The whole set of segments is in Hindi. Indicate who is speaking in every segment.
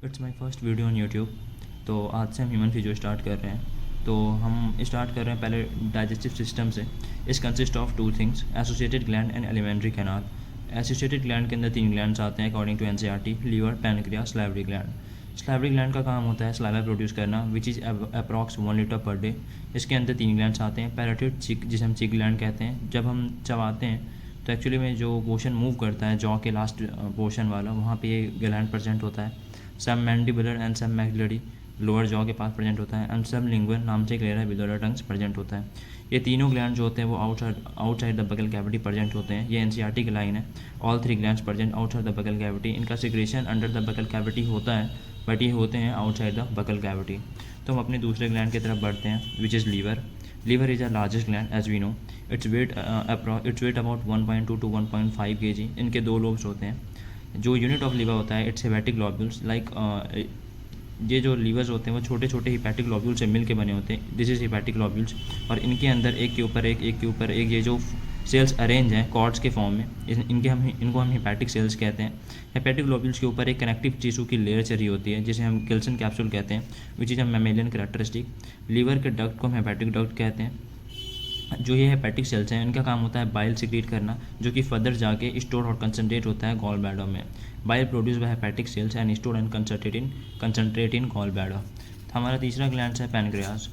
Speaker 1: It's my first video on YouTube. तो आज से हम ह्यूमन फिजियो स्टार्ट कर रहे हैं। तो हम स्टार्ट कर रहे हैं पहले डाइजेस्टिव सिस्टम से। Is consist of two things, associated gland and alimentary canal. Associated gland के अंदर 3 ग्लैंड्स आते हैं according to NCERT: liver, pancreas, salivary gland. Salivary gland का काम होता है सलाइवा प्रोड्यूस करना, which is approx 1 litre per day. इसके अंदर 3 ग्लैंड्स आते हैं: पैराटिड, चिक, जिसे हम चिक ग्लैंड कहते हैं। जब हम चबाते हैं तो एक्चुअली में जो पोर्शन मूव करता है जॉ के लास्ट पोर्शन वाला, वहाँ पे ये ग्लैंड प्रेजेंट होता है। सब मैंडिबुलर एंड सब मैक्सिलरी लोअर जॉ के पास प्रेजेंट होता है, एंड सब लिंगुअल नाम से क्लियर है विद टंग्स प्रेजेंट होता है। ये तीनों ग्लैंड जो होते हैं वो outside the buccal cavity present होते हैं। ये एनसीईआरटी की लाइन है। All 3 glands present outside the buccal cavity. इनका secretion under the buccal cavity होता है, बट ये होते हैं आउटसाइड द बकल कैविटी। तो हम अपने दूसरे ग्लैंड की तरफ बढ़ते हैं, which is liver. Liver is the largest gland as we know. Its weight about 1.2 to 1.5 kg। इनके 2 लोब्स होते हैं। जो यूनिट ऑफ लीवर होता है इट्स हेपेटिक ग्लोब्यूल्स। ये जो लीवर्स होते हैं वो छोटे छोटे हिपैटिक ग्लोब्यूल से मिल के बने होते हैं। This is hepatic globules. और इनके अंदर एक के ऊपर एक ये जो सेल्स अरेंज हैं कॉर्ड्स के फॉर्म में, इनको हम हिपैटिक सेल्स कहते हैं। हिपैटिक ग्लोब्यूल्स के ऊपर एक कनेक्टिव टिश्यू की लेयर चढ़ी होती है जिसे हम किल्सन कैप्सूल कहते हैं, which is a mammalian characteristic. Liver के डक्ट को हम हेपैटिक डक्ट कहते हैं। जो ये हेपेटिक सेल्स हैं इनका काम होता है बाइल सिक्रीट करना, जो कि फर्दर जाके स्टोर और कंसनट्रेट होता है गॉल ब्लैडर में। Bile produce by hepatic cells and store and concentrate in gall bladder. हमारा तीसरा ग्लैंड है पैनक्रियास।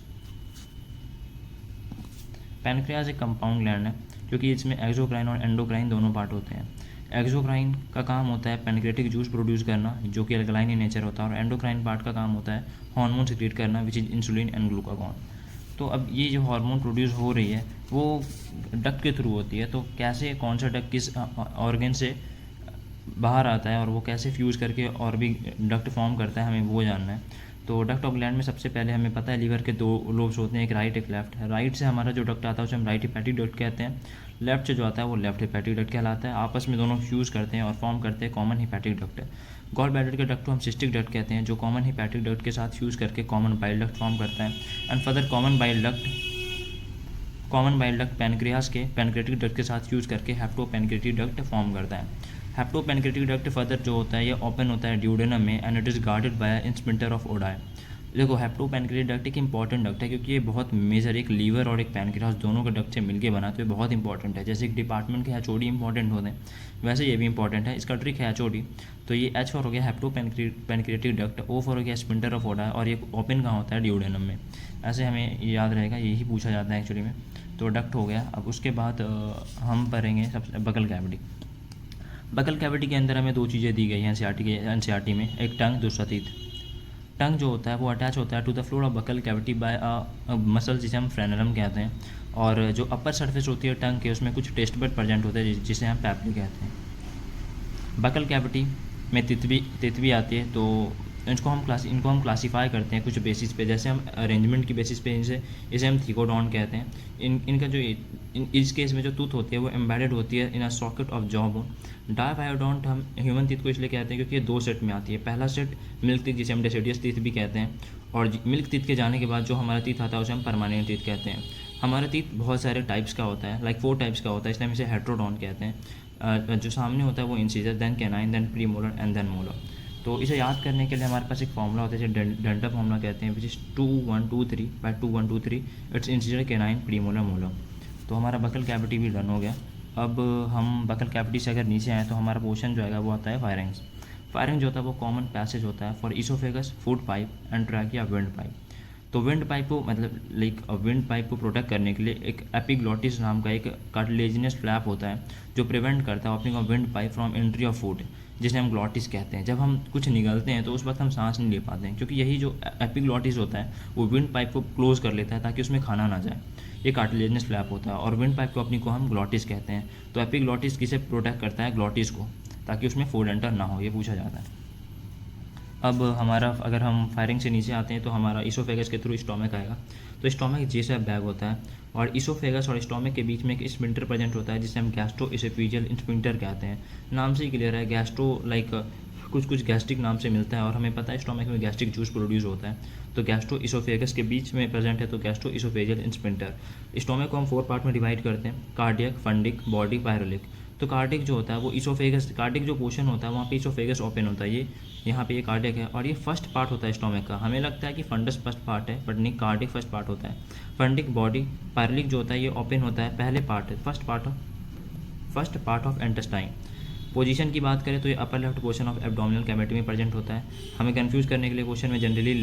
Speaker 1: पैनक्रियास एक कंपाउंड ग्लैंड है क्योंकि इसमें एक्सोक्राइन और एंडोक्राइन दोनों पार्ट होते हैं। एक्सोक्राइन का काम होता है पैनक्रेटिक जूस प्रोड्यूस करना, जो कि अल्कलाइन इन नेचर होता है, और एंडोक्राइन पार्ट का काम होता है हार्मोन सिक्रीट करना, which is insulin and glucagon. तो अब ये जो हार्मोन प्रोड्यूस हो रही है वो डक्ट के थ्रू होती है। तो कैसे कौन सा डक्ट किस ऑर्गन से बाहर आता है और वो कैसे फ्यूज़ करके और भी डक्ट फॉर्म करता है, हमें वो जानना है। तो डक्ट ऑफ ग्लैंड में सबसे पहले हमें पता है लीवर के 2 लोब्स होते हैं, एक राइट एक लेफ्ट। राइट से हमारा जो डक्ट आता है उसे हम राइट हिपैटिक डक्ट कहते हैं। लेफ्ट से जो आता है वो लेफ्ट हिपैटिक डक्ट कहलाता है। आपस में दोनों फ्यूज़ करते हैं और फॉर्म करते हैं common hepatic duct. Gall bladder के डक्ट को हम सिस्टिक डक्ट कहते हैं, जो कॉमन हिपैटिक डक्ट के साथ फ्यूज़ करके कॉमन बाइल डक्ट फॉर्म करता है। And further common bile duct pancreas के पैनक्रेटिक डक्ट के साथ फ्यूज़ करके हेप्टो पैनक्रेटिक डक्ट फॉर्म करता है। हेप्टो पैनक्रेटिक डक्ट फर्दर जो होता है ये ओपन होता है ड्यूडेनम में, and it is guarded by in sphincter of Oddi. देखो, हेप्टो पैनक्रेटिक डक्ट एक इंपॉर्टेंट डक्ट है क्योंकि ये बहुत मेजर, एक लीवर और एक पैनक्रियास दोनों के डक्ट से मिलके बना, तो ये बहुत इंपॉर्टेंट है। जैसे एक डिपार्टमेंट के एचओडी इंपॉर्टेंट होते हैं, वैसे ये भी इंपॉर्टेंट है। इसका ट्रिक है एचओडी। तो ये एच फॉर हो गया हेप्टो पैनक्रेटिक डक्ट, ओ फॉर हो गया स्पिंटर ऑफ ओडाई, और ये ओपन कहाँ होता है, ड्यूडेनम में। ऐसे हमें याद रहेगा, यही पूछा जाता है एक्चुअली में। तो डक्ट हो गया। अब उसके बाद हम पढ़ेंगे सबसे बकल कैविटी। बकल कैविटी के अंदर हमें 2 चीज़ें दी गई हैं एनसीईआरटी में, एक टंग, दूसरा टीथ। टंग जो होता है वो अटैच होता है to the floor of buccal cavity by muscle, जिसे हम फ्रेनरम कहते हैं। और जो अपर सरफेस होती है टंग के, उसमें कुछ टेस्ट बड प्रेजेंट होते हैं जिसे हम पैपली कहते हैं। बकल कैविटी में तितवी आती है। तो इनको हम क्लासीफाई करते हैं कुछ बेसिस पे। जैसे हम अरेंजमेंट की बेसिस पे इसे हम थीकोडॉन कहते हैं। इनका जो इस केस में जो टूथ होती है वो एम्बेडेड होती है in a socket of jaw bone. Diphyodont हम ह्यूमन टीथ को इसलिए कहते हैं क्योंकि ये 2 सेट में आती है। पहला सेट मिल्क टीथ, जिसे हम डेसिडियस टीथ भी कहते हैं, और मिल्क टीथ के जाने के बाद जो हमारा टीथ आता है उसे हम परमानेंट टीथ कहते हैं। हमारा टीथ बहुत सारे टाइप्स का होता है, 4 टाइप्स का होता है, इसलिए हम इसे हेट्रोडॉन कहते हैं। जो सामने होता है वो incisor, then canine, then premolar and then molar. तो इसे याद करने के लिए हमारे पास एक फॉर्मूला होता है जिसे डेल्टा फॉर्मूला कहते हैं, which is 2123 by 2123। It's incisor, canine, premolar, molar. तो हमारा बकल कैविटी भी डन हो गया। अब हम बकल कैविटी से अगर नीचे आए तो हमारा पोर्शन जो आएगा वो आता है फायरिंग्स। फायरिंग जो होता है वो कॉमन पैसेज होता है for oesophagus, food pipe and trachea, wind pipe. तो विंड पाइप को विंड पाइप को प्रोटेक्ट करने के लिए एक एपिग्लॉटिस नाम का एक कार्टिलेजिनस फ्लैप होता है जो प्रिवेंट करता है opening of wind pipe from entry of food, जिसे हम ग्लॉटिस कहते हैं। जब हम कुछ निगलते हैं तो उस वक्त हम सांस नहीं ले पाते हैं, क्योंकि यही जो एपिग्लॉटिस होता है वो विंड पाइप को क्लोज कर लेता है ताकि उसमें खाना ना जाए। ये कार्टिलेजिनस फ्लैप होता है, और विंड पाइप को अपनी को हम ग्लॉटिस कहते हैं। तो एपिग्लॉटिस किसे प्रोटेक्ट करता है, ग्लॉटिस को, ताकि उसमें फूड एंटर ना हो, ये पूछा जाता है। अब हमारा अगर हम फायरिंग से नीचे आते हैं तो हमारा इसोफेगस के थ्रू स्टोमक आएगा। तो स्टोमक जैसा बैग होता है, और इसोफेगस और स्टोमक के बीच में एक स्पिंटर प्रेजेंट होता है जिसे हम गैस्ट्रो इसोफेजियल स्पिंटर कहते हैं। नाम से ही क्लियर है, गैस्ट्रो कुछ गैस्ट्रिक नाम से मिलता है, और हमें पता है स्टोमक में गैस्ट्रिक जूस प्रोड्यूस होता है। तो गैस्ट्रो इसोफेगस के बीच में प्रेजेंट है, तो गैस्ट्रो इसोफेजियल स्पिंटर। स्टोमक को हम 4 पार्ट में डिवाइड करते हैं, कार्डियक, फंडिक, बॉडी, पायरोलिक। तो तो कार्डिक जो होता है वो इसोफेगस, कार्डिक जो पोर्शन होता है वहाँ पे इसोफेगस ओपन होता है, ये यहाँ पे ये कार्डिक है और ये फर्स्ट पार्ट होता है स्टोमक का। हमें लगता है कि फंडस फर्स्ट पार्ट है बट नहीं, कार्डिक फर्स्ट पार्ट होता है। फंडिक बॉडी पायरलिक जो होता है ये ओपन होता है, पहले पार्ट है, first part of intestine. Position की बात करें तो ये upper left portion of abdominal cavity में प्रेजेंट होता है। हमें कंफ्यूज करने के लिए क्वेश्चन में जनरली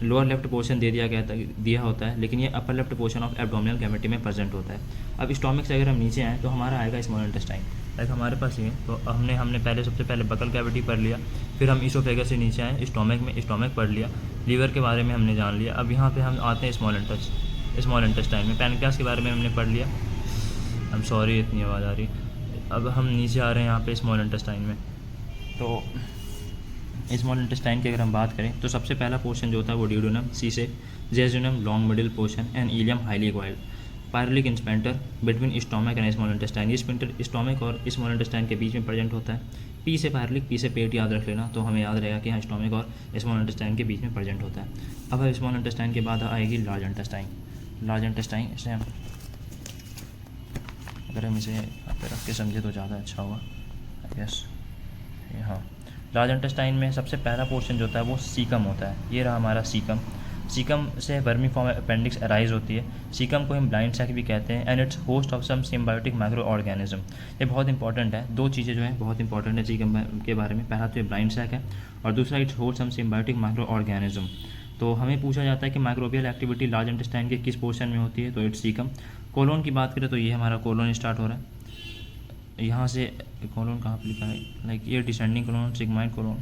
Speaker 1: लोअर लेफ्ट पोर्शन दिया होता है, लेकिन ये upper left portion of abdominal cavity में प्रेजेंट होता है। अब स्टोमक से अगर हम नीचे आएँ तो हमारा आएगा स्मॉल इंटेस्टाइन, लाइक हमारे पास ये, तो हमने पहले सबसे पहले बकल कैविटी पढ़ लिया, फिर हम इसोफेगस से नीचे आए स्टोमक पढ़ लिया, लीवर के बारे में हमने जान लिया। अब यहाँ पे हम आते हैं स्मॉल इंटेस्टाइन में, पैनक्रियास के बारे में हमने पढ़ लिया। आई एम सॉरी इतनी आवाज़ आ रही। अब हम नीचे आ रहे हैं यहाँ पे स्मॉल इंटेस्टाइन में। तो स्मॉल इंटेस्टाइन की अगर हम बात करें तो सबसे पहला पोर्शन जो होता है वो ड्यूडेनम, सी से jejunum long middle portion and ileum highly coiled, pyloric sphincter between stomach and small intestine. ये स्पिंटर स्टोमक और स्मॉल इंटेस्टाइन के बीच में प्रेजेंट होता है। पी से पायरलिक, पी से पेट याद रख लेना, तो हमें याद रहेगा कि हाँ स्टोमक और स्मॉल इंटेस्टाइन के बीच में प्रेजेंट होता है। अब स्मॉल इंटेस्टाइन के बाद आएगी लार्ज इंटेस्टाइन। इसे हम अगर हम इसे यहाँ पे रख के समझे तो ज़्यादा अच्छा होगा। यस, हाँ, लार्ज इंटेस्टाइन में सबसे पहला पोर्शन जो होता है वो सीकम होता है। ये रहा हमारा सीकम से वर्मीफॉर्म अपेंडिक्स अराइज होती है। सीकम को हम ब्लाइंड सैक भी कहते हैं and it's host of some symbiotic micro organism. ये बहुत इंपॉर्टेंट है, दो चीज़ें जो है बहुत इंपॉर्टेंट है सीकम के बारे में। पहला तो ये ब्लाइंड सैक है और दूसरा it's host some symbiotic micro organism. तो हमें पूछा जाता है कि माइक्रोबियल एक्टिविटी लार्ज इंटेस्टाइन के किस पोर्शन में होती है, तो इट्स सीकम। कोलोन की बात करें तो ये हमारा कोलोन स्टार्ट हो रहा है, यहाँ से कोलोन कहाँ पर लिखा है, लाइक ये डिसेंडिंग कोलोन, सिग्माइड कोलोन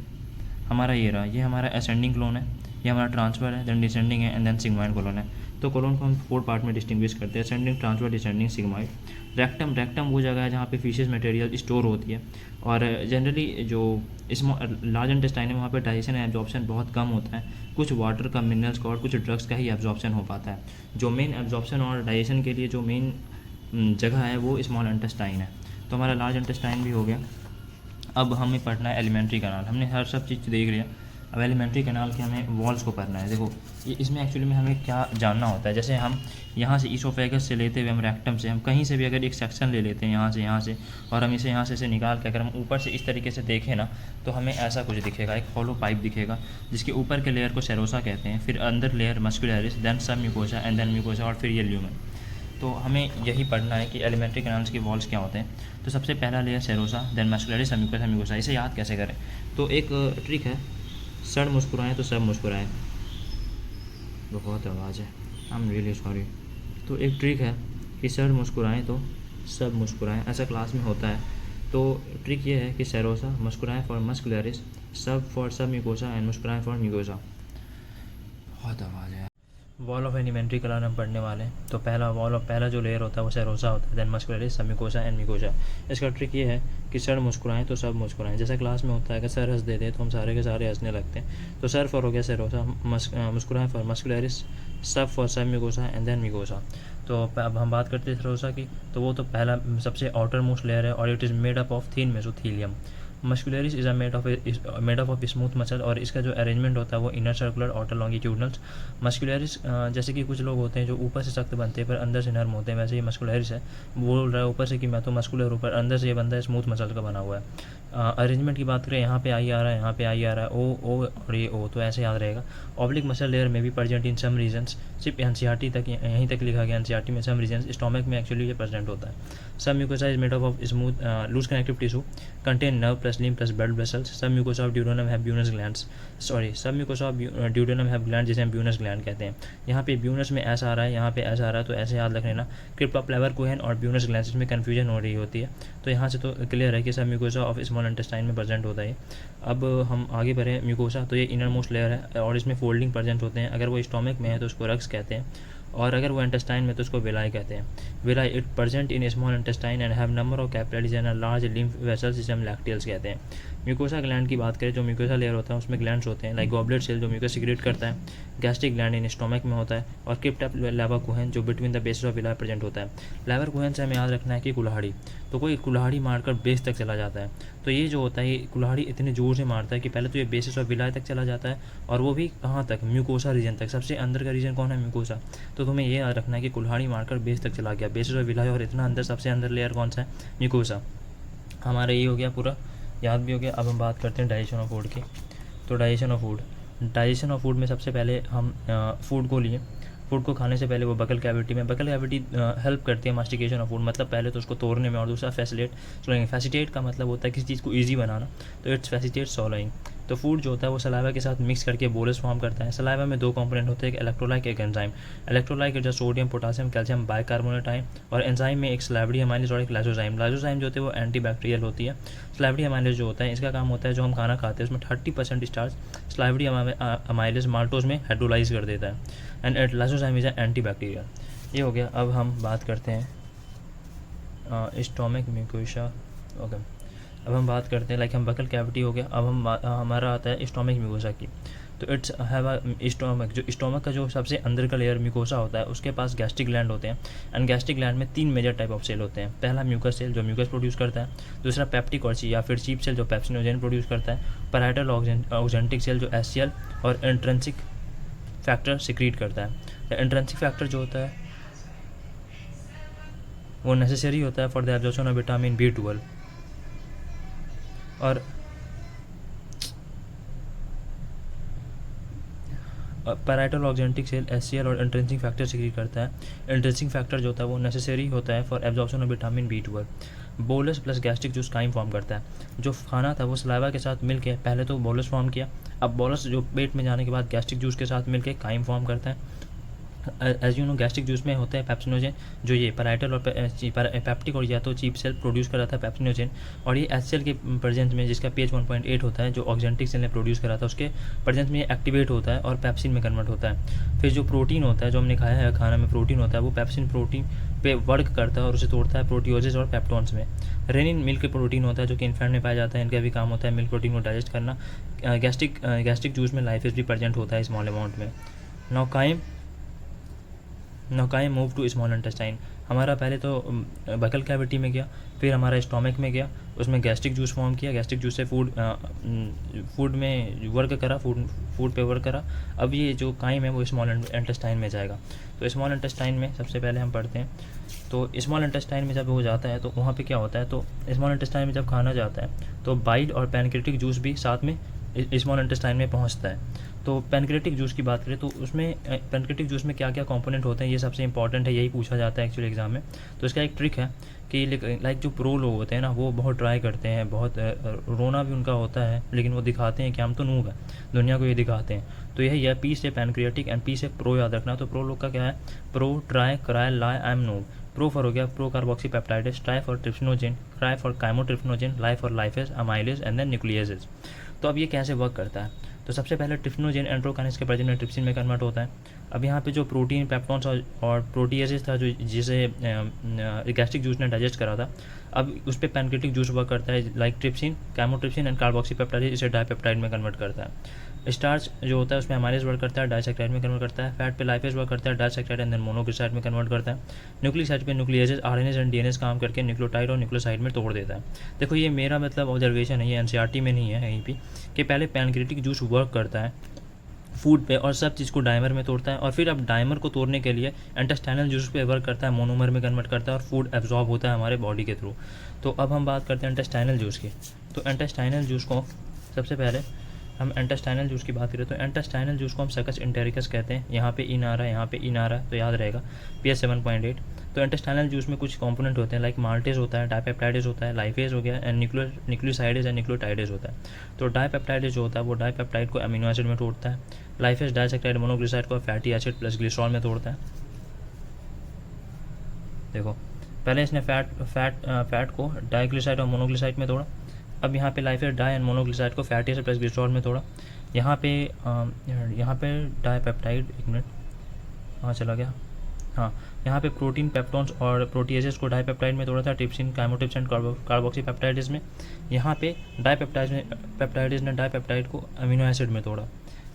Speaker 1: हमारा ये रहा, ये हमारा असेंडिंग कोलोन है, ये हमारा ट्रांसफर है, देन डिसेंडिंग है एंड देन सिग्माइड कोलोन है। तो कोलोन को हम 4 पार्ट में डिस्टिंग्विश करते हैं, ascending, transfer, descending, sigmoid. Rectum वो जगह है जहाँ पे फीसेस मटेरियल स्टोर होती है और जनरली जो लार्ज इंटेस्टाइन है वहाँ पे डाइजेशन एंड एब्जॉर्प्शन बहुत कम होता है। कुछ वाटर का, मिनरल्स का और कुछ ड्रग्स का ही एब्जॉर्प्शन हो पाता है। जो मेन एब्जॉर्प्शन और डाइजेशन के लिए जो मेन जगह है वो स्मॉल इंटेस्टाइन है। तो हमारा लार्ज इंटेस्टाइन भी हो गया। अब हमें पढ़ना है एलिमेंट्री कैनाल। हमने हर सब चीज़ देख लिया, अब एलिमेंट्री कैनाल के हमें वॉल्स को पढ़ना है। देखो ये इसमें एक्चुअली में हमें क्या जानना होता है, जैसे हम यहाँ से इसोफेगस से लेते हुए हम रेक्टम से, हम कहीं से भी अगर एक सेक्शन ले लेते हैं यहाँ से और हम इसे यहाँ से निकाल के अगर हम ऊपर से इस तरीके से देखें ना तो हमें ऐसा कुछ दिखेगा, एक हॉलो पाइप दिखेगा जिसके ऊपर के लेयर को सेरोसा कहते हैं, फिर अंदर लेयर मस्कुलरिस, देन सब म्यूकोसा एंड देन म्यूकोसा और फिर ये ल्यूमेन। तो हमें यही पढ़ना है कि एलिमेंट्री कैनाल्स के वॉल्स क्या होते हैं। तो सबसे पहला layer serosa, then muscularis, mucosa, mucosa. इसे याद कैसे करें, तो एक ट्रिक है, सर मुस्कुराएं तो सब मुस्कुराएं। बहुत आवाज़ है, आई एम रियली सॉरी। तो एक ट्रिक है कि सर मुस्कुराएं तो सब मुस्कुराएं, ऐसा क्लास में होता है। तो ट्रिक ये है कि सेरोसा मुस्कुराएं फॉर मस्कुलरिस, सब फॉर सब म्यूकोसा एंड मुस्कुराएं फॉर म्यूकोसा। बहुत आवाज़ है। वॉल ऑफ एलिमेंट्री कैनाल हम पढ़ने वाले हैं। तो पहला जो लेयर होता है वो सेरोसा होता है, देन मस्कुलरिस, सब म्यूकोसा एंड म्यूकोसा। इसका ट्रिक ये है कि सर मुस्कुराएं तो सब मुस्कुराएं। जैसा क्लास में होता है कि सर हंस देते तो हम सारे के सारे हंसने लगते हैं। तो सर फॉर हो गया सेरोसा, मुस्कुराएं फॉर मस्कुलरिस, सब फॉर सब म्यूकोसा एंड देन म्यूकोसा। तो अब हम बात करते हैं सेरोसा की, तो वो तो पहला सबसे आउटर मोस्ट लेयर है और it is made up of thin mesothelium. Muscularis is made of smooth muscle और इसका जो अरेंजमेंट होता है वो inner circular outer longitudinals. Muscularis जैसे कि कुछ लोग होते हैं जो ऊपर से सख्त बनते हैं पर अंदर से नर्म होते हैं, वैसे ये मस्कुलरिस है। बोल रहा है ऊपर से कि मैं तो मस्कुलर ऊपर, अंदर से ये बंदा स्मूथ मसल का बना हुआ है। अरेंजमेंट की बात करें, यहाँ पे आई आ रहा है, यहाँ पे आई आ रहा है, ओ और ये ओ, तो ऐसे याद रहेगा। ऑब्लिक मसल लेयर में भी प्रेजेंट इन सम रीजन्स, सिर्फ एनसीईआरटी तक यहीं तक लिखा गया एनसीईआरटी में सम रीजन्स। स्टोमक में एक्चुअली ये प्रेजेंट होता है। Submucosa is made up of smooth loose connective tissue contain nerve plus lymph plus blood vessels. Submucosa of duodenum have Brunner's glands, submucosa of duodenum have gland जिसे हम ब्यूनस ग्लैंड कहते हैं। यहाँ पे ब्यूनस में ऐसा आ रहा है, यहाँ पे ऐसा आ रहा है, तो ऐसे याद रख लेना। क्रिप्टा प्लेवरकोहेन और ब्यूनस ग्लैंड्स में कन्फ्यूजन हो रही होती है, तो यहाँ से तो क्लियर है कि सब म्यूकोसा ऑफ स्मॉल इंटेस्टाइन में प्रेजेंट होता है। अब हम आगे बढ़ें, म्यूकोसा तो ये इनर मोस्ट लेयर है और इसमें फोल्डिंग प्रेजेंट होते हैं। अगर वो स्टोमक में है तो उसको रक्स कहते हैं और अगर वो इंटेस्टाइन में तो उसको विलाई कहते हैं। Villi it present in small intestine and have number of capillaries and large lymph vessels जिसे हम लैक्टियल्स कहते हैं। म्यूकोसा ग्लैंड की बात करें, जो म्यूकोसा लेयर होता है उसमें ग्लैंड्स होते हैं, लाइक गॉबलेट सेल जो म्यूकस सिक्रेट करता है, गैस्ट्रिक ग्लैंड इन स्टोमक में होता है, और क्रिप्ट लेवर कुहन जो between the basis of villa present होता है। लेवर कुहन से हमें याद रखना है कि कुल्हाड़ी, तो कोई कुल्हाड़ी मारकर बेस तक चला जाता है। तो ये जो होता है ये कुल्हाड़ी इतने ज़ोर से मारता है कि पहले तो ये बेसिस ऑफ विला तक चला जाता है, और वो भी कहाँ तक, म्यूकोसा रीजन तक। सबसे अंदर का रीजन कौन है, म्यूकोसा। तो तुम्हें ये याद रखना है कि कुल्हाड़ी मारकर बेस तक चला गया, बेसिस ऑफ विला, और इतना अंदर सबसे अंदर लेयर कौन सा है, म्यूकोसा। हमारा ये हो गया पूरा, याद भी हो गया। अब हम बात करते हैं डाइजेशन ऑफ फूड की। तो डाइजेशन ऑफ फूड में सबसे पहले हम फूड को लिए, फूड को खाने से पहले वो बकल कैविटी हेल्प करती है मास्टिकेशन ऑफ फूड, मतलब पहले तो उसको तोड़ने में, और दूसरा फैसिलिटेट का मतलब होता है किसी चीज़ को ईजी बनाना, तो इट्स फैसिलिटेट सॉलोइंग। तो फूड जो होता है वो सलाइवा के साथ मिक्स करके बोलस फॉर्म करता है। सलाइवा में दो कंपोनेंट होते हैं, एक इलेक्ट्रोलाइट एक एंजाइम। इलेक्ट्रोलाइट जो sodium potassium calcium bicarbonate ion, और एंजाइम में एक स्लैवरी अमाइलेज और एक लाइसोजाइम। लाइसोजाइम जो होती है वो एंटी बैक्टीरियल होती है। स्लैवरी अमाइलेज जो होता है इसका काम होता है जो हम खाना खाते हैं उसमें 30% स्टार्च स्लैवरी अमाइलेज माल्टोज में हाइड्रोलाइज कर देता है, and lysozyme is anti bacterial. ये हो गया। अब हम बात करते हैं स्टोमक म्यूकोसा। ओके, अब हम बात करते हैं, लाइक हम बकल कैविटी हो गया। अब हमारा आता है स्टोमक म्यूकोसा की। तो इट्स हैव अ स्टोमक, जो स्टोमक का जो सबसे अंदर का लेयर म्यूकोसा होता है उसके पास गैस्ट्रिक ग्लैंड होते हैं, एंड गैस्ट्रिक ग्लैंड में 3 मेजर टाइप ऑफ सेल होते हैं। पहला म्यूकस सेल जो म्यूकस प्रोड्यूस करता है, दूसरा पेप्टिक ऑर्ची या फिर चीप सेल जो पेप्सिनोजेन प्रोड्यूस करता है, पैराइटल ऑक्जेंटिक सेल जो एससीएल और इंट्रिंसिक फैक्टर सिक्रीट करता है। इंट्रिंसिक फैक्टर जो होता है वो नेसेसरी होता है for the absorption of vitamin B12, और पैराइटल ऑक्जेंटिक सेल एससीएल और इंट्रिंसिक फैक्टर सिक्रीट करता है। इंट्रिंसिक फैक्टर जो होता है वो नेसेसरी होता है for absorption of vitamin B12। Bolus plus gastric juice chyme form करता है। जो खाना था वो सलाइवा के साथ मिलके पहले तो बोलस फॉर्म किया, अब बोलस जो पेट में जाने के बाद गैस्ट्रिक जूस के साथ मिलके काइम फॉर्म करता है। As you know gastric juice में होता है पेप्सिनोजेन, जो ये पैराइटल और पेप्टिक और या तो चीप सेल प्रोड्यूस कराता है पेप्सिनोजेन, और ये एचसीएल के प्रेजेंस में जिसका pH 1.8 होता है जो ऑक्जेंटिक सेल ने प्रोड्यूस करा था उसके प्रेजेंस में ये एक्टिवेट होता है और पेप्सिन में कन्वर्ट होता है। फिर जो प्रोटीन होता है जो हमने खाया है खाना में प्रोटीन होता है वो पेप्सिन प्रोटीन पे वर्क करता है और उसे तोड़ता है प्रोटियोजेस और पेप्टोन्स में। रेनिन मिल्क प्रोटीन होता है जो कि इन्फेंट में पाया जाता है, इनका भी काम होता है मिल्क प्रोटीन को डाइजेस्ट करना। गैस्ट्रिक जूस में लाइफेज भी प्रेजेंट होता है स्मॉल अमाउंट में। नौकाएँ मूव टू स्मॉल इंटेस्टाइन। हमारा पहले तो बकल कैविटी में गया, फिर हमारा स्टोमक में गया, उसमें गैस्ट्रिक जूस फॉर्म किया, गैस्ट्रिक जूस से फूड में वर्क करा, फूड पे वर्क करा। अब ये जो काइम है वो स्मॉल इंटेस्टाइन में जाएगा। तो स्मॉल इंटेस्टाइन में सबसे पहले हम पढ़ते हैं, तो स्मॉल इंटेस्टाइन में जब वो जाता है तो वहाँ पे क्या होता है, तो स्मॉल इंटेस्टाइन में जब खाना जाता है तो बाइल और पैनक्रेटिक जूस भी साथ में स्मॉल इंटेस्टाइन में पहुँचता है। तो पैनक्रेटिक जूस की बात करें तो उसमें पैनक्रेटिक जूस में क्या क्या कंपोनेंट होते हैं ये सबसे इंपॉर्टेंट है, यही पूछा जाता है एक्चुअली एग्जाम में। तो इसका एक ट्रिक है कि लाइक जो प्रो लोग होते हैं ना वो बहुत ट्राई करते हैं, बहुत रोना भी उनका होता है, लेकिन वो दिखाते हैं कि हम तो नूब है, दुनिया को ये दिखाते हैं। तो यही है, पी से पैनक्रियाटिक एंड पी से प्रो याद रखना। तो प्रो लोग का क्या है, प्रो ट्राई कराई लाई I am noob. Pro for हो गया procarboxypeptidase, try for trypsinogen, try for chymotrypsinogen, लाई for lipase amylase and then nucleases. तो अब ये कैसे वर्क करता है, तो सबसे पहले ट्रिप्सिनोजेन एंट्रोकाइनेज के प्रेजेंस में ट्रिप्सिन में कन्वर्ट होता है। अब यहाँ पे जो प्रोटीन पेप्टॉन्स और प्रोटीएजेस था जो जिसे गैस्ट्रिक जूस ने डाइजेस्ट करा था, अब उस पर पैनक्रेटिक जूस वर्क करता है, like trypsin, chymotrypsin and carboxypeptidase, इसे डाइपेप्टाइड में कन्वर्ट करता है। स्टार्च जो होता है उसमें अमाइलेज वर्क करता है, डाइसेक्टाइड में कन्वर्ट करता है। फैट पे लाइपेज वर्क करता है, डाइसेक्टाइड एंड देन मोनोग्लिसराइड में कन्वर्ट करता है। न्यूक्लियोसाइड पे न्यूक्लियसेज, आरएनएस एंड डीएनएस काम करके न्यूक्लियोटाइड और न्यूक्लियोसाइड में तोड़ देता है। देखो ये मेरा मतलब ऑब्जर्वेशन है, ये एनसीईआरटी में नहीं है कहीं भी, कि पहले पैनक्रेटिक जूस वर्क करता है फूड पे और सब चीज़ को डाइमर में तोड़ता है, और फिर अब डाइमर को तोड़ने के लिए इंटेस्टाइनल जूस पे वर्क करता है, मोनोमर में कन्वर्ट करता है और फूड एब्जॉर्ब होता है हमारे बॉडी के थ्रू। तो अब हम बात करते हैं इंटेस्टाइनल जूस की। तो इंटेस्टाइनल जूस को सबसे पहले हम इंटेस्टाइनल जूस की बात करें तो इंटेस्टाइनल जूस को हम सकस इंटेरिकस कहते हैं। यहाँ पे इन आ रहा है, यहाँ पे इन आ रहा है, तो याद रहेगा pH 7.8। तो इंटेस्टाइनल जूस में कुछ कंपोनेंट होते हैं, लाइक माल्टेज होता है, डाइपेप्टाइडेज होता है, लाइफेज हो गया, एंड न्यूक्लियोसाइडेज एंड न्यूक्लियोटाइडेज होता है। तो डाइपेप्टाइडेज जो होता है वो डाइपेप्टाइड को अमीनो एसिड में तोड़ता है, लाइफेज डाइसेक्टाइड मोनोग्लिसराइड को फैटी एसिड प्लस ग्लिसरॉल में तोड़ता है। देखो पहले इसने फैट को डाइग्लिसराइड और मोनोग्लिसराइड में तोड़ा, अब यहाँ पे लाइफेज डाई एंड मोनोग्लिसराइड को फैटी एसिड प्लस ग्लिसरॉल में तोड़ा। यहाँ पे डाइपेप्टाइड, एक मिनट, हाँ चला गया, हाँ, यहाँ पे प्रोटीन पेप्टोन्स और प्रोटीएजेस को डाईपेप्टाइड में तोड़ा था, ट्रिप्सिन, काइमोट्रिप्सिन, कार्बोक्सी पेप्टाइड्स में। यहाँ पे पेप्टाइड्स ने डाईपेप्टाइड को अमीनो एसिड में तोड़ा।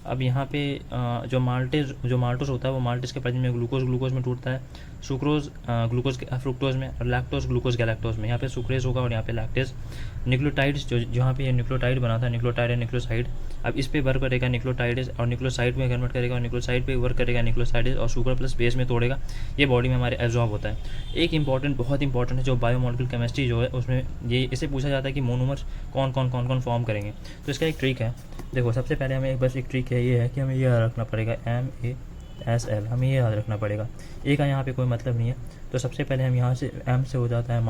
Speaker 1: अब यहाँ पे जो माल्टोस होता है वो माल्टोस के प्रेजेंस में ग्लूकोज में टूटता है, सुक्रोज ग्लूकोज फ्रुक्टोज में, और लैक्टोज ग्लूकोज गैलेक्टोज में। यहाँ पे सुक्रेज होगा और यहाँ पे लैक्टेज। न्यूक्लियोटाइड्स जो जहाँ पे ये न्यूक्लियोटाइड बनाता है, न्यूक्लियोटाइड या न्यूक्लियोसाइड, अब इस पे वर्क करेगा न्यूक्लियोटाइड्स और न्यूक्लियोसाइड में कन्वर्ट करेगा, और न्यूक्लियोसाइड पे वर्क करेगा न्यूक्लियोसाइड्स और शुगर प्लस बेस में तोड़ेगा। ये बॉडी में हमारे एब्जॉर्ब होता है। एक बहुत इंपॉर्टेंट है जो बायोमोलिकुलर केमिस्ट्री जो है उसमें ये इसे पूछा जाता है कि मोनोमर्स कौन कौन फॉर्म करेंगे। तो इसका एक ट्रिक है, देखो सबसे पहले हमें बस एक ट्रिक है, ये है कि हमें ये याद रखना पड़ेगा MASL, हमें ये याद रखना पड़ेगा। ए का यहाँ पे कोई मतलब नहीं है। तो सबसे पहले हम यहाँ से M से हो जाता है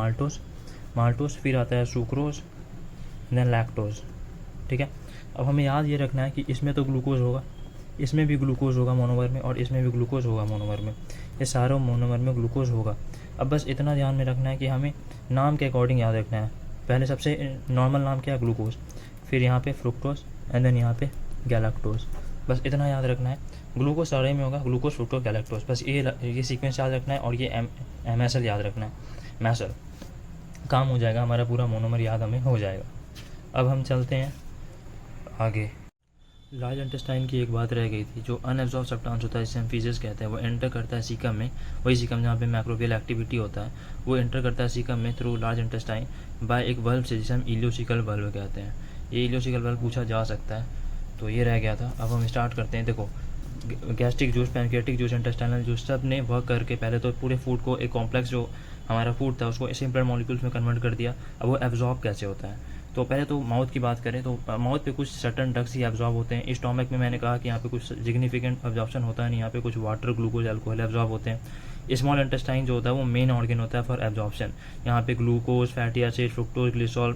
Speaker 1: माल्टोस, फिर आता है सुक्रोज, देन लैक्टोज, ठीक है। अब हमें याद ये रखना है कि इसमें तो ग्लूकोज होगा, इसमें भी ग्लूकोज होगा मोनोमर में, और इसमें भी ग्लूकोज होगा मोनोमर में, ये सारों मोनोमर में ग्लूकोज होगा। अब बस इतना ध्यान में रखना है कि हमें नाम के अकॉर्डिंग याद रखना है। पहले सबसे नॉर्मल नाम क्या है, ग्लूकोज, फिर यहाँ पे फ्रुक्टोज एंड देन यहाँ पे गैलेक्टोज, बस इतना याद रखना है। ग्लूकोज सारे में होगा, ग्लूकोज फ्रुक्टोज गैलेक्टोज, बस ये सीक्वेंस याद रखना है, और ये MSL याद रखना है, मैसल, काम हो जाएगा, हमारा पूरा मोनोमर याद हमें हो जाएगा। अब हम चलते हैं आगे। लार्ज इंटेस्टाइन की एक बात रह गई थी, जो अनएब्जॉर्ब सब्सटेंस होता है जिसे हम फीसेस कहते हैं, वो एंटर करता है सीकम में, वही सीकम जहाँ पे मैक्रोबियल एक्टिविटी होता है, वो एंटर करता है सीकम में थ्रू लार्ज इंटेस्टाइन बाय एक बल्ब से, जिसे हम इलियोसिकल बल्ब कहते हैं। ये इलियोसिकल बल्ब पूछा जा सकता है, तो ये रह गया था। अब हम स्टार्ट करते हैं। देखो gastric juice, pancreatic juice, intestinal juice, सब ने वर्क करके पहले तो पूरे फूड को, एक कॉम्प्लेक्स जो हमारा फूड था उसको सिंपल मॉलिक्यूल्स में कन्वर्ट कर दिया। अब वो एब्जॉर्ब कैसे होता है, तो पहले तो माउथ की बात करें तो माउथ पे कुछ सर्टन ड्रग्स ही एब्जॉर्ब होते हैं। स्टोमक में मैंने कहा कि यहाँ पे कुछ सिग्निफिकेंट एब्जॉर्प्शन होता है नहीं, यहाँ पे कुछ वाटर, ग्लूकोज, अल्कोहल एब्जॉर्ब होते हैं। स्मॉल इंटेस्टाइन जो होता है वो मेन ऑर्गन होता है फॉर एब्जॉर्प्शन। यहाँ पे glucose, fatty acid, fructose, glycerol,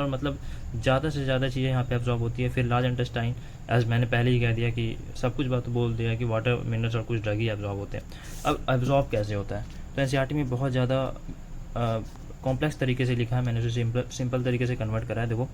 Speaker 1: मतलब ज़्यादा से ज़्यादा चीज़ें यहाँ पे एब्जॉर्ब होती है। फिर लार्ज इंटेस्टाइन, एज मैंने पहले ही कह दिया कि सब कुछ बात बोल दिया कि वाटर, मिनरल्स और कुछ ड्रग ही एब्जॉर्ब होते हैं। अब एब्जॉर्ब कैसे होता है, तो NCERT में बहुत ज़्यादा कॉम्प्लेक्स तरीके से लिखा है, मैंने उसे सिंपल तरीके से कन्वर्ट करा है। देखो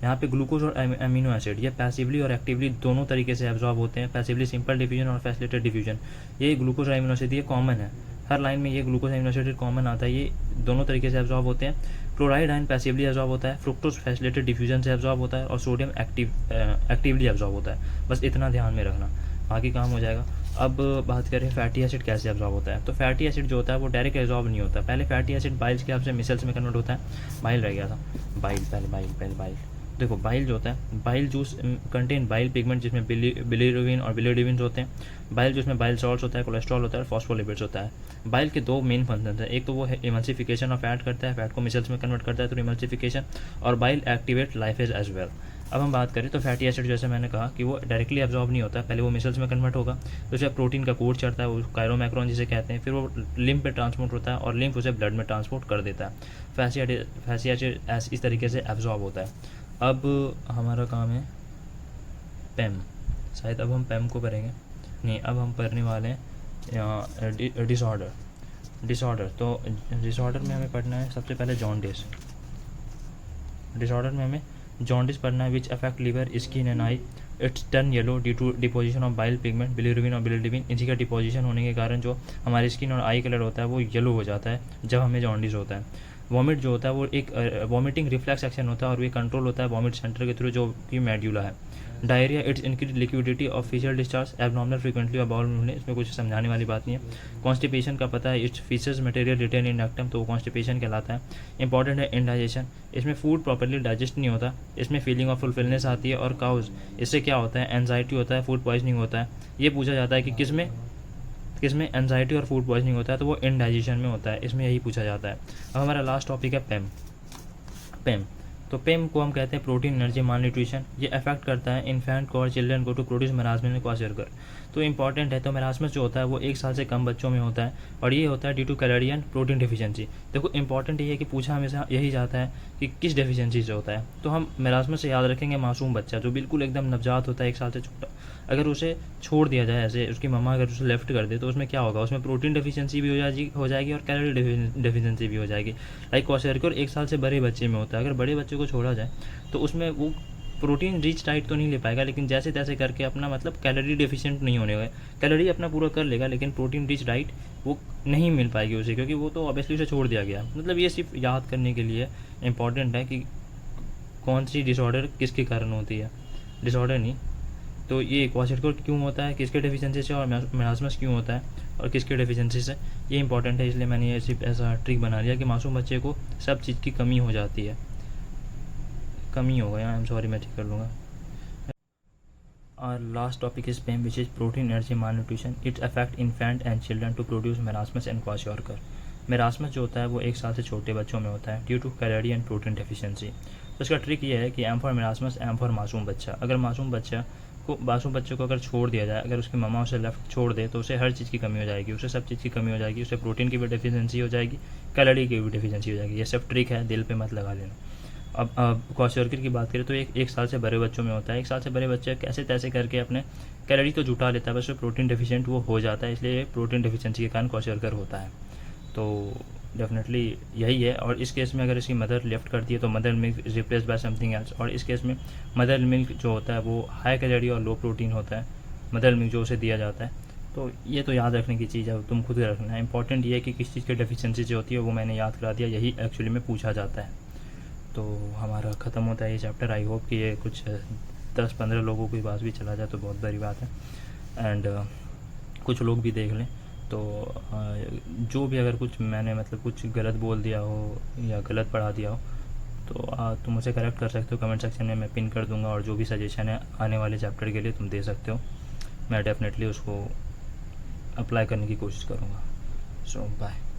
Speaker 1: यहाँ पे ग्लूकोज और अमीनो एसिड ये पैसिवली और एक्टिवली दोनों तरीके से एब्जॉर्ब होते हैं। पैसिवली सिंपल डिफ्यूजन और फैसिलिटेटेड डिफ्यूजन, ये ग्लूकोज और अमीनो एसिड ये कॉमन है, हर लाइन में ये ग्लूकोज अमीनो एसिड कॉमन आता है, ये दोनों तरीके से एब्जॉर्ब होते हैं। क्लोराइड आयन पैसिवली एब्जॉर्ब होता है, फ्रुक्टोज फैसिलिटेटेड डिफ्यूजन से एब्जॉर्ब होता है, और सोडियम एक्टिवली एब्जॉर्ब होता है। बस इतना ध्यान में रखना, बाकी काम हो जाएगा। अब बात करें फैटी एसिड कैसे एब्जॉर्ब होता है, तो फैटी एसिड जो होता है वो डायरेक्ट एब्जॉर्ब नहीं होता। पहले फैटी एसिड बाइल्स के आपसे मिसल्स में कन्वर्ट होता है। बाइल रह गया था, बाइल देखो बाइल जो होता है, bile juice contain bile pigment जिसमें बिलिरुबिन और बिलिरुबिन होते हैं। बाइल जूस में बाइल सॉल्ट्स होता है, कोलेस्ट्रॉल होता है और फॉस्फोलिपिड्स होता है। बाइल के दो मेन फंक्शन है, एक तो वो है इमल्सिफिकेशन ऑफ फैट करता है, फैट को मिसल्स में कन्वर्ट करता है थ्रू इमल्सिफिकेशन, और बाइल एक्टिवेट लाइफेज एज वेल। अब हम बात करें तो फैटी एसिड जैसे मैंने कहा कि वो डायरेक्टली एब्जॉर्ब नहीं होता, पहले वो मिसल्स में कन्वर्ट होगा, तो उसे प्रोटीन का कोट चढ़ता है, वो कायरोमैक्रोन जिसे कहते हैं, फिर वो लिम्फ पे ट्रांसपोर्ट होता है और लिम्फ उसे ब्लड में ट्रांसपोर्ट कर देता है। फैटी एसिड इस तरीके से एब्जॉर्ब होता है। अब हमारा काम है पेम, शायद अब हम पेम को करेंगे, नहीं अब हम करने वाले हैं डिसऑर्डर। तो डिसऑर्डर में हमें पढ़ना है सबसे पहले जॉन्डिस। डिसऑर्डर में हमें जॉन्डिस पढ़ना है, which affect liver, skin and eye, it's turn yellow due to deposition of bile pigment, bilirubin और बिलिरुबिन। इसी का डिपोजिशन होने के कारण जो हमारी स्किन और आई कलर होता है वो येलो हो जाता है जब हमें जॉन्डिस होता है। वॉमिट जो होता है वो एक वॉमिटिंग रिफ्लेक्स एक्शन होता है और ये कंट्रोल होता है वॉमिट सेंटर के थ्रू जो कि मेड्यूला है। Diarrhoea, it's increase liquidity of facial discharge, abnormal frequently और बाउल मूवमेंट, इसमें कुछ समझाने वाली बात नहीं है। कॉन्स्टिपेशन का पता है, it's faeces material retain in rectum, तो वो कॉन्स्टिपेशन कहलाता है। इंपॉर्टेंट है इंडाइजेशन, इसमें फूड प्रॉपर्ली डाइजेस्ट नहीं होता, इसमें फीलिंग ऑफ फुलफिलनेस आती है। और काउज, इससे क्या होता है, एंजाइटी होता है, फूड पॉइजनिंग होता है। ये पूछा जाता है कि किसमें एंजाइटी और फूड पॉइजनिंग होता है, तो वो इंडाइजेशन में होता है, इसमें यही पूछा जाता है। अब हमारा लास्ट टॉपिक है पेम। तो पेम को हम कहते हैं प्रोटीन एनर्जी माल न्यूट्रिशन। ये अफेक्ट करता है इन्फेंट को और चिल्ड्रन को टू प्रोड्यूस मेरास्मस में क्वाशरकर। तो इंपॉर्टेंट है, तो मेरास्मस जो होता है वो 1 साल से कम बच्चों में होता है और ये होता है due to calorie and protein deficiency. देखो इंपॉर्टेंट ये है कि पूछा हमेशा यही जाता है कि किस डिफिशिएंसी से होता है, तो हम मेरास्मस से याद रखेंगे मासूम बच्चा जो बिल्कुल एकदम नवजात होता है 1 साल से छोटा, अगर उसे छोड़ दिया जाए ऐसे, उसकी मम्मा अगर उसे लेफ्ट कर दे तो उसमें क्या होगा, उसमें प्रोटीन डिफिशिएंसी भी हो जाएगी और कैलोरी डिफिशिएंसी भी हो जाएगी। लाइक क्वाशरकर 1 साल से बड़े बच्चे में होता है, अगर बड़े बच्चे को छोड़ा जाए तो उसमें वो प्रोटीन रिच डाइट तो नहीं ले पाएगा, लेकिन जैसे तैसे करके अपना मतलब कैलोरी डेफिशिएंट नहीं होने का, कैलोरी अपना पूरा कर लेगा, लेकिन प्रोटीन रिच डाइट वो नहीं मिल पाएगी उसे, क्योंकि वो तो ऑब्वियसली उसे छोड़ दिया गया। मतलब ये सिर्फ याद करने के लिए इंपॉर्टेंट है कि कौन सी डिसऑर्डर किसके कारण होती है, डिसऑर्डर नहीं। तो ये क्वाशियोकर क्यों होता है, किसके डेफिशिएंसी से, और मेरास्मस क्यों होता है और किसके डेफिशिएंसी से, ये इंपॉर्टेंट है। इसलिए मैंने ये सिर्फ ऐसा ट्रिक बना लिया कि मासूम बच्चे को सब चीज़ की कमी हो जाती है, कमी हो गया, आई एम सॉरी, मैं ठीक कर लूँगा। Our last topic is PEM, which is protein energy malnutrition. It affect infant and children to produce marasmus and kwashiorkor. Marasmus जो होता है वो 1 साल से छोटे बच्चों में होता है due to calorie and protein deficiency. तो इसका ट्रिक ये है कि M for marasmus, M for मासूम बच्चा। अगर मासूम बच्चे को अगर छोड़ दिया जाए, अगर उसकी मम्मा उसे लेफ्ट छोड़ दे, तो उसे हर चीज़ की कमी हो जाएगी, उसे सब चीज़ की कमी हो जाएगी, उसे प्रोटीन की भी डेफिशिएंसी हो जाएगी, कैलोरी की भी डेफिशिएंसी हो जाएगी। ये सब ट्रिक है, दिल पे मत लगा लेना। अब क्वाशियोकर की बात करें तो एक साल से बड़े बच्चों में होता है। 1 साल से बड़े बच्चे कैसे तैसे करके अपने कैलोरी तो जुटा लेता है, बस प्रोटीन डेफिशिएंट वो हो जाता है, इसलिए प्रोटीन डेफिशिएंसी के कारण क्वाशियोकर होता है। तो डेफिनेटली यही है। और इस केस में अगर इसकी मदर लेफ्ट करती है तो mother milk is replace by something else, और इस केस में मदर मिल्क जो होता है वो हाई कैलोरी और लो प्रोटीन होता है, मदर मिल्क जो उसे दिया जाता है। तो ये तो याद रखने की चीज़ है, तुम खुद रखना है। इंपॉर्टेंट ये है कि किस चीज़ की डेफिशिएंसी जो होती है वो मैंने याद करा दिया, यही एक्चुअली में पूछा जाता है। तो हमारा ख़त्म होता है ये चैप्टर। आई होप कि ये कुछ 10-15 लोगों के पास भी चला जाए तो बहुत बड़ी बात है, एंड कुछ लोग भी देख लें। तो जो भी अगर कुछ मैंने मतलब कुछ गलत बोल दिया हो या गलत पढ़ा दिया हो तो तुम उसे करेक्ट कर सकते हो कमेंट सेक्शन में, मैं पिन कर दूंगा। और जो भी सजेशन है आने वाले चैप्टर के लिए तुम दे सकते हो, मैं डेफिनेटली उसको अप्लाई करने की कोशिश करूँगा। सो बाय।